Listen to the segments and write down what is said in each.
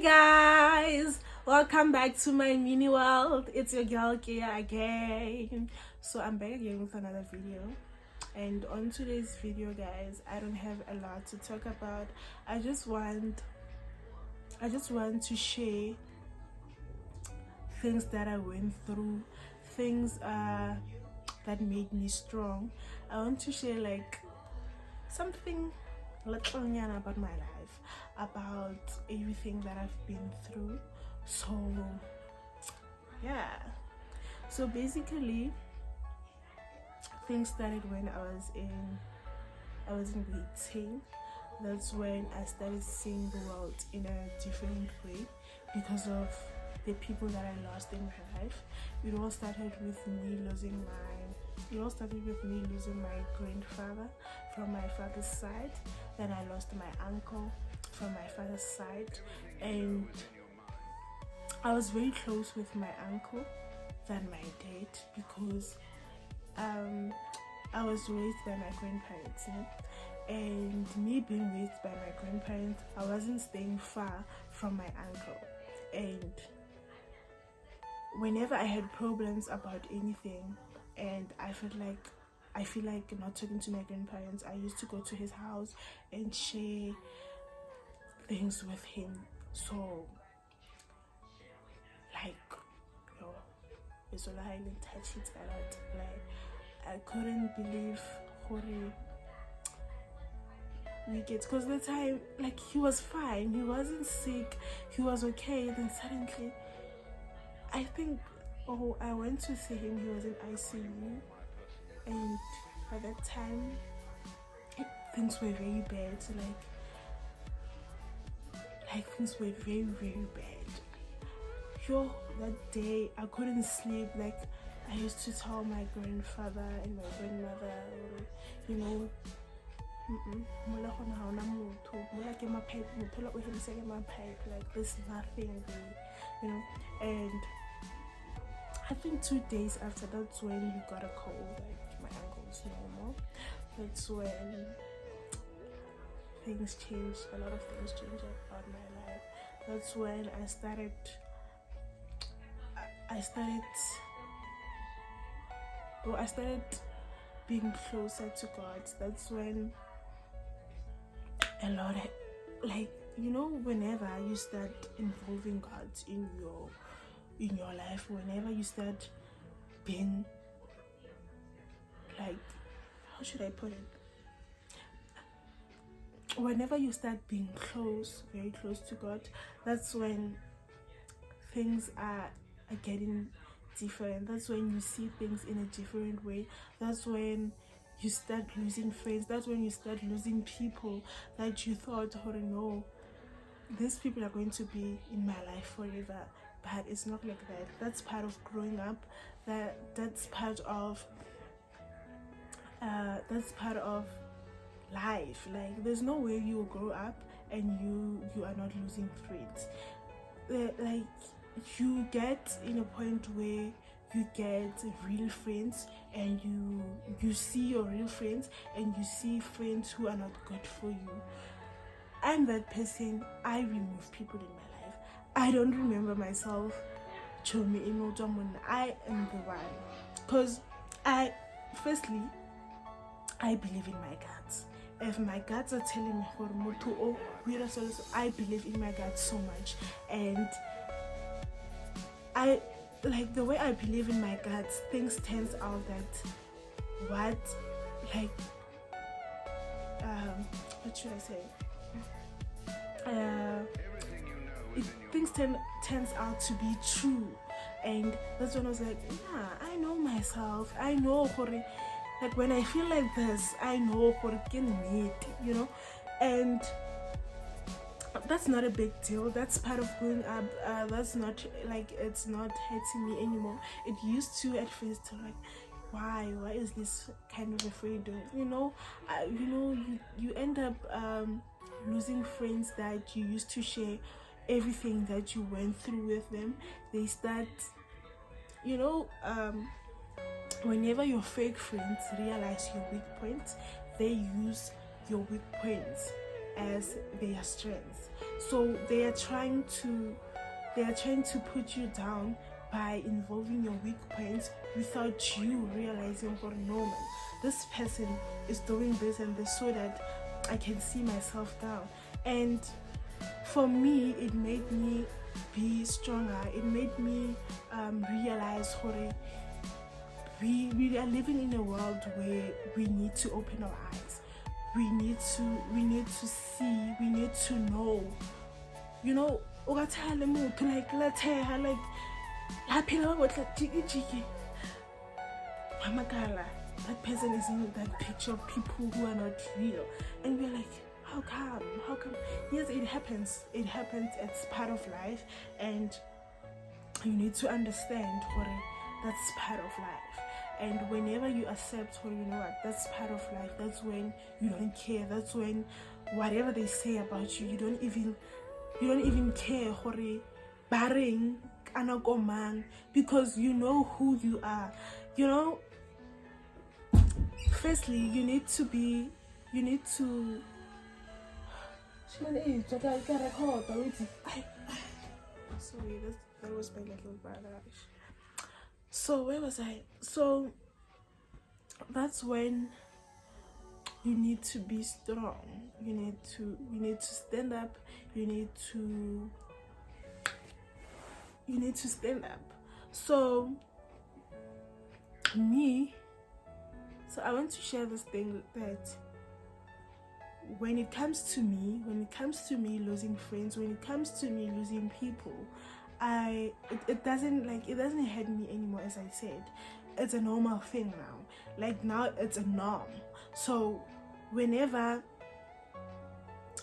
Guys, welcome back to my mini world. It's your girl Kia again. So I'm back again with another video, and on today's video, guys, I don't have a lot to talk about. I just want to share things that I went through, things that made me strong. I want to share like something little about my life, about everything that I've been through. So yeah, so basically things started when I was in grade 10. That's when I started seeing the world in a different way because of the people that I lost in my life. It all started with me losing my grandfather from my father's side. Then I lost my uncle from my father's side, and I was very close with my uncle than my dad because I was raised by my grandparents, and me being raised by my grandparents, I wasn't staying far from my uncle. And whenever I had problems about anything and I feel like not talking to my grandparents, I used to go to his house and share things with him. So like, it's all I didn't touch it a lot. Like, I couldn't believe we get, because the time, like, he was fine, he wasn't sick, he was okay. Then suddenly I went to see him, he was in ICU, and by that time things were very bad. Like things were very, very bad. That day I couldn't sleep. Like, I used to tell my grandfather and my grandmother, like there's nothing there, and I think 2 days after, that's when we got a call like my uncle's normal. That's when things changed. A lot of things changed about my life. That's when I started being closer to God. That's when a lot of, like, whenever you start involving God in your life, whenever you start being, like, how should I put it? Whenever you start being very close to God, that's when things are getting different. That's when you see things in a different way. That's when you start losing friends. That's when you start losing people that you thought, oh no, these people are going to be in my life forever. But it's not like that. That's part of growing up. That's part of life. Like, there's no way you will grow up and you are not losing friends. Like, you get in a point where you get real friends, and you see your real friends, and you see friends who are not good for you. I'm that person. I remove people in my life. I don't remember myself. I am the one, because I believe in my guts. If my guts are telling me, I believe in my guts so much. And I, like, the way I believe in my guts, things turns out that what should I say? Things turns out to be true. And that's when I was like, yeah, I know myself. I know, like, when I feel like this, I know and that's not a big deal. That's part of growing up. That's not like, it's not hurting me anymore. It used to at first, to like, why is this kind of afraid? You end up losing friends that you used to share everything that you went through with them. They start, whenever your fake friends realize your weak points, they use your weak points as their strength. So they are trying to put you down by involving your weak points without you realizing, for no man, this person is doing this and this so that I can see myself down. And for me, it made me be stronger. It made me realize, we are living in a world where we need to open our eyes. We need to see. We need to know. You know, like that person is in that picture of people who are not real, and we're like, how come? Yes, it happens, it's part of life, and you need to understand that's part of life. And whenever you accept, you know what, that's part of life, that's when you don't care. That's when whatever they say about you, you don't even care, barring anakomang, because you know who you are. You know, firstly, you need to sorry, that was my little brother. So where was I? So that's when you need to be strong. You need to stand up. You need to stand up. So I want to share this thing that when it comes to me losing friends, when it comes to me losing people, it doesn't hurt me anymore. As I said, it's a normal thing now. Like now it's a norm. So whenever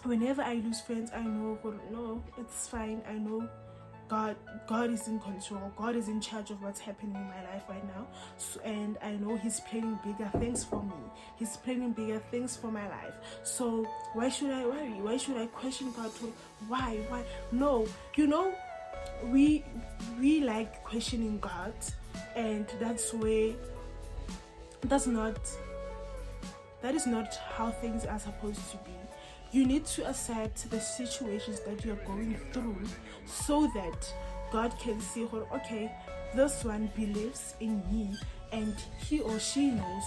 I lose friends, I know, no, it's fine. I know God is in control. God is in charge of what's happening in my life right now. So, and I know He's planning bigger things for me. He's planning bigger things for my life. So why should I worry? Why should I question God? Why? No, you know, we like questioning God, and that is not how things are supposed to be. You need to accept the situations that you're going through so that God can see, okay, this one believes in me, and he or she knows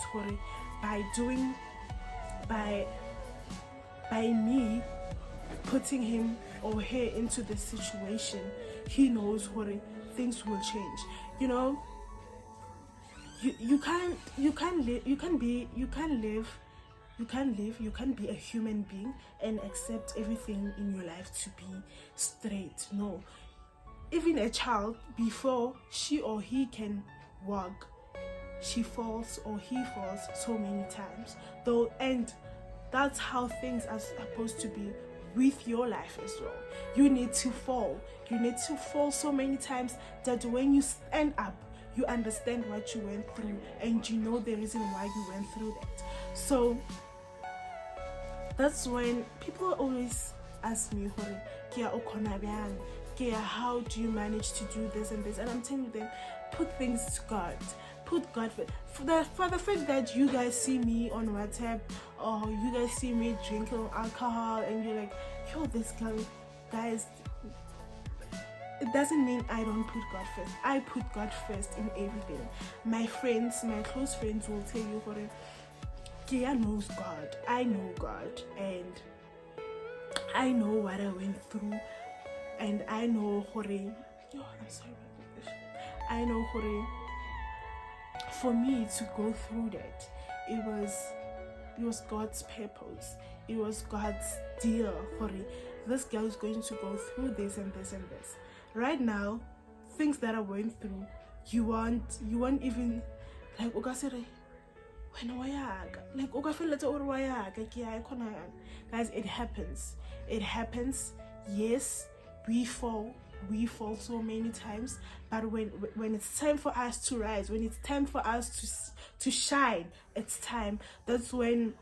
by me putting him or her into the situation, he knows things will change. You know, you can't be a human being and accept everything in your life to be straight. No. Even a child, before she or he can walk, she falls or he falls so many times. Though, and that's how things are supposed to be with your life as well. You need to fall. You need to fall so many times that when you stand up, you understand what you went through and you know the reason why you went through that. So that's when people always ask me, how do you manage to do this and this? And I'm telling them, put things to God. Put God first. For the fact that you guys see me on WhatsApp, or you guys see me drinking alcohol, and you're like, yo, this girl, guys, it doesn't mean I don't put God first. I put God first in everything. My close friends will tell you, Kia knows God. I know God, and I know what I went through, and I know I'm sorry about this. I know for me to go through that, it was God's purpose. It was God's deal. This girl is going to go through this and this and this. Right now, things that I went through, you won't even like guys, it happens. Yes, we fall so many times, but when it's time for us to rise, when it's time for us to shine, it's time. That's when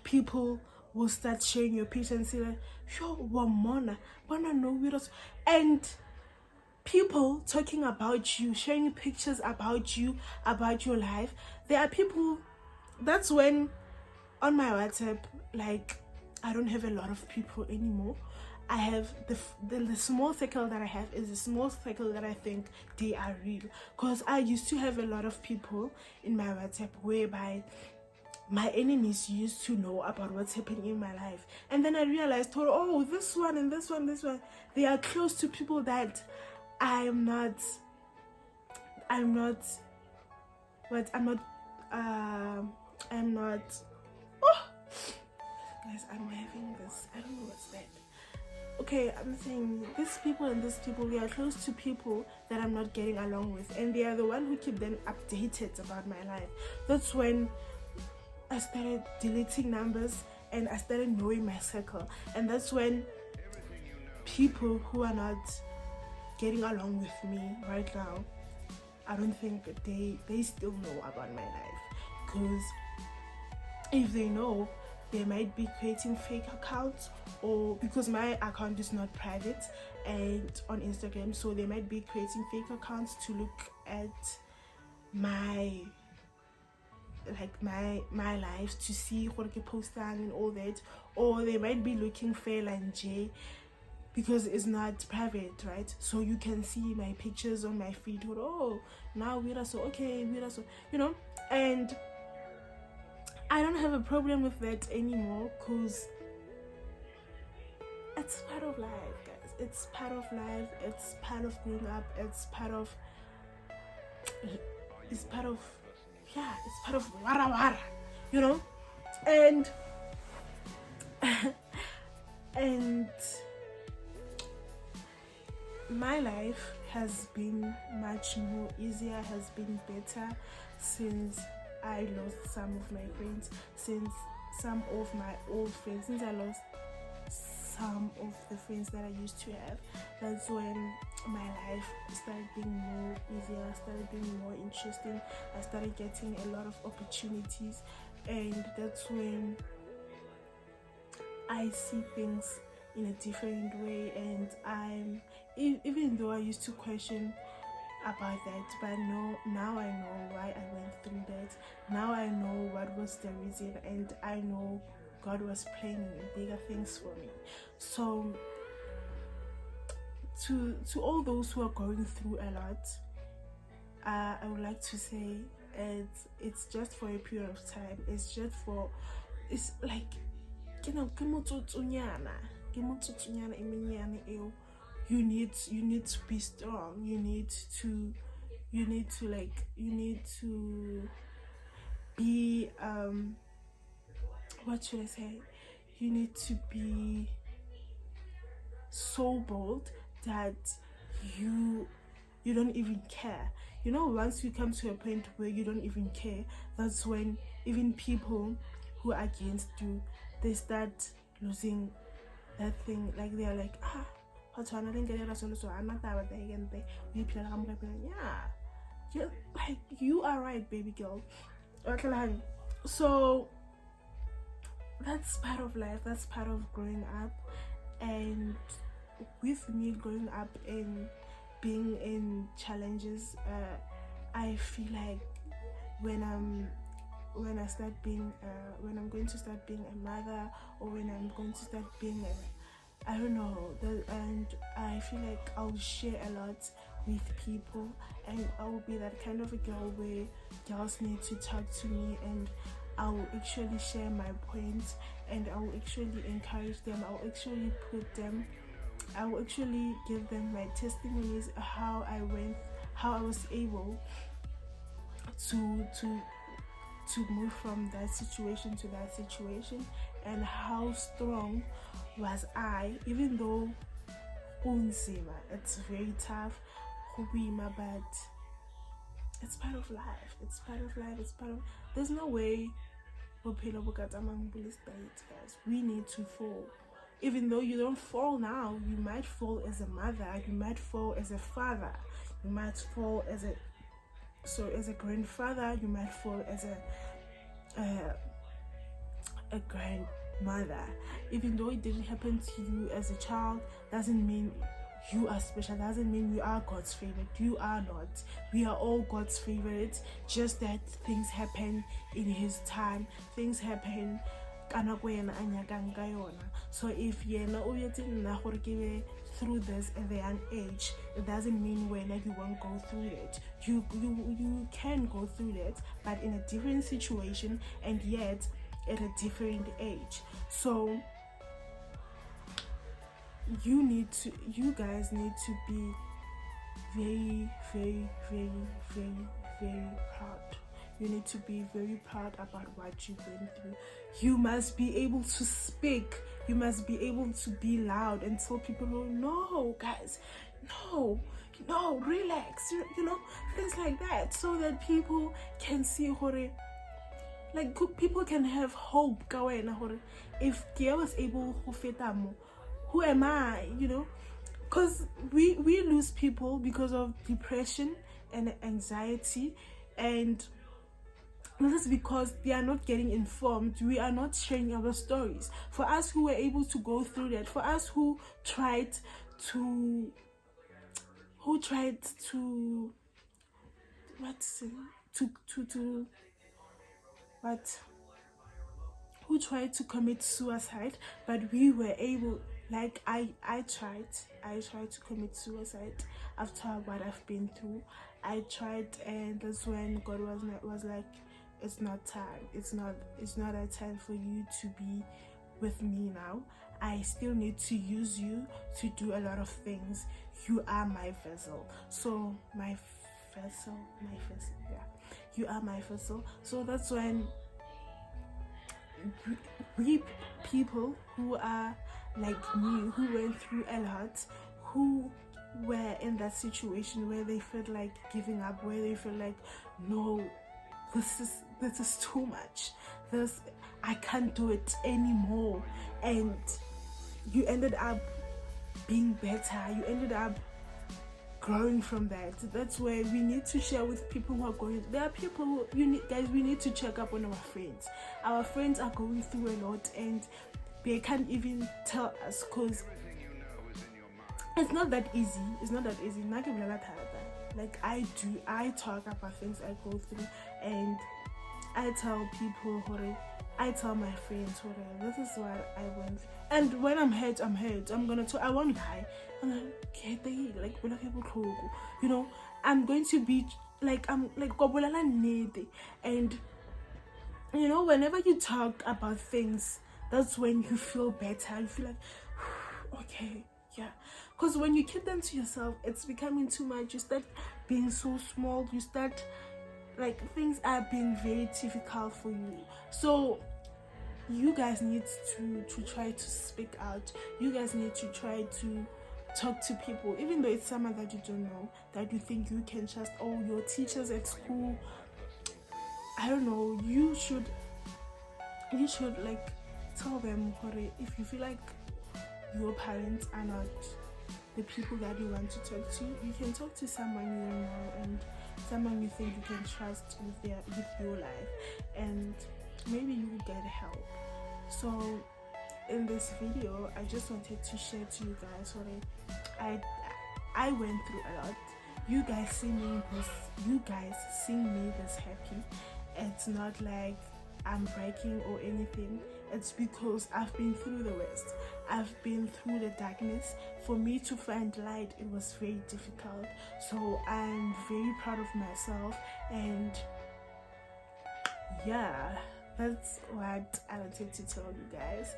people will start sharing your picture and say like, yo, wamona no videos, and people talking about you, sharing pictures about you, about your life. There are people, that's when on my WhatsApp, like I don't have a lot of people anymore. I have the small circle that I have is a small circle that I think they are real. Because I used to have a lot of people in my WhatsApp whereby my enemies used to know about what's happening in my life. And then I realized, oh, this one and this one, they are close to people that I'm not, oh, guys, I'm having this, I don't know what's that. Okay, I'm saying these people and these people, they are close to people that I'm not getting along with, and they are the one who keep them updated about my life. That's when I started deleting numbers and I started knowing my circle, and that's when people who are not getting along with me right now, I don't think they still know about my life, because if they know, they might be creating fake accounts, or because my account is not private and on Instagram, so they might be creating fake accounts to look at my life, to see what I post and all that, or they might be looking fair and J because it's not private, right? So you can see my pictures on my feed. Oh, now we're so okay, we're so, and I don't have a problem with that anymore, because it's part of life, guys. It's part of life. It's part of growing up. It's part of wara wara, and and my life has been much more easier, has been better since I lost some of my friends, since some of my old friends, since I lost some of the friends that I used to have. That's when my life started being more easier, started being more interesting. I started getting a lot of opportunities, and that's when I see things in a different way. And even though I used to question about that, but now I know why I went through that. Now I know what was the reason, and I know God was planning bigger things for me. So to all those who are going through a lot, I would like to say it's just for a period of time. It's like you need to be strong. You need to be what should I say? You need to be so bold that you don't even care. Once you come to a point where you don't even care, that's when even people who are against you, they start losing that thing. Like they are like, yeah, like you are right, baby girl. Okay, so that's part of life, that's part of growing up. And with me growing up and being in challenges, I feel like when I'm going to start being a mother, or when I'm going to start being I don't know, and I feel like I'll share a lot with people, and I'll be that kind of a girl where girls need to talk to me, and I'll actually share my points, and I'll actually encourage them. I'll actually give them my testimonies, how I was able to move from that situation to that situation, and how strong was I, even though it's very tough, but it's part of life. There's no way guys. We need to fall. Even though you don't fall now, you might fall as a mother, you might fall as a father, you might fall as a grandfather, you might fall as a grandmother. Even though it didn't happen to you as a child, doesn't mean you are special, doesn't mean you are God's favorite. You are not. We are all God's favorite, just that things happen in His time. Things happen kana ko yena a nyakang ka yona. So if yena o yetse nna gore ke be through this at a young age, it doesn't mean when you won't go through it. You can go through it, but in a different situation and yet at a different age. So you guys need to be very, very, very, very, very proud. You need to be very proud about what you went through. You must be able to speak. You must be able to be loud and tell people, no, guys, no, relax, things like that, so that people can see, like people can have hope. If I was able to feta mo, who am I, because we lose people because of depression and anxiety, and this is because they are not getting informed. We are not sharing our stories. For us who were able to go through that, for us who tried to commit suicide, but we were able, like I tried to commit suicide after what I've been through. I tried, and that's when God was like, it's not time. It's not a time for you to be with me now. I still need to use you to do a lot of things. You are my vessel. So my vessel, yeah. You are my vessel. So that's when we people who are like me, who went through a lot, who were in that situation where they felt like giving up, where they feel like, no, this is too much. I can't do it anymore. And you ended up being better. You ended up growing from that. That's where we need to share with people who are going. There are people who we need to check up on our friends. Our friends are going through a lot and they can't even tell us, because it's not that easy. Like I talk about things I go through, and I tell people, I tell my friends, this is what I went through. And when I'm hurt, I'm gonna talk. I won't lie. I'm like, I'm going to be like, and whenever you talk about things, that's when you feel better. You feel like, okay, yeah. Because when you keep them to yourself, it's becoming too much. You start being so small. You start, like, things are being very difficult for you. So you guys need to try to speak out. You guys need to try to talk to people, even though it's someone that you don't know, that you think you can trust. Oh, your teachers at school, I don't know. You should like tell them, if you feel like your parents are not the people that you want to talk to, you can talk to someone you know and someone you think you can trust with your life, and maybe you will get help. So in this video, I just wanted to share to you guys what I went through a lot. You guys seeing me this happy. It's not like I'm breaking or anything. It's because I've been through the worst. I've been through the darkness. For me to find light, it was very difficult. So I'm very proud of myself, and yeah, that's what I wanted to tell you guys.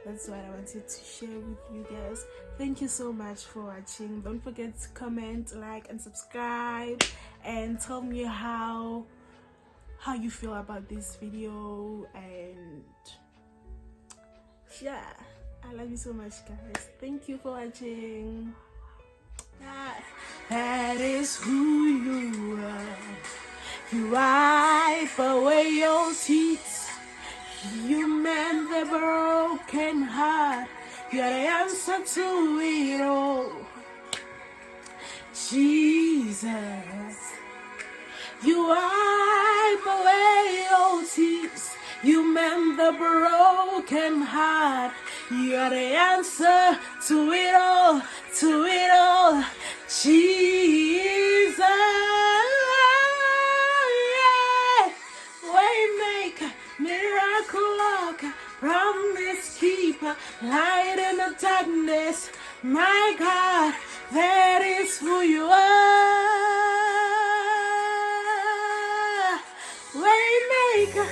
That's what I wanted to share with you guys. Thank you so much for watching. Don't forget to comment, like, and subscribe, and tell me how you feel about this video. And yeah, I love you so much, guys. Thank you for watching. That is who you are. You wipe away your tears. You mend the broken heart. You're the answer to it all. Jesus. You wipe away your tears. You mend the broken heart. You're the answer to it all, to it all. Jesus, yeah. Waymaker, miracle worker, promise keeper, light in the darkness. My God, that is who you are. Waymaker,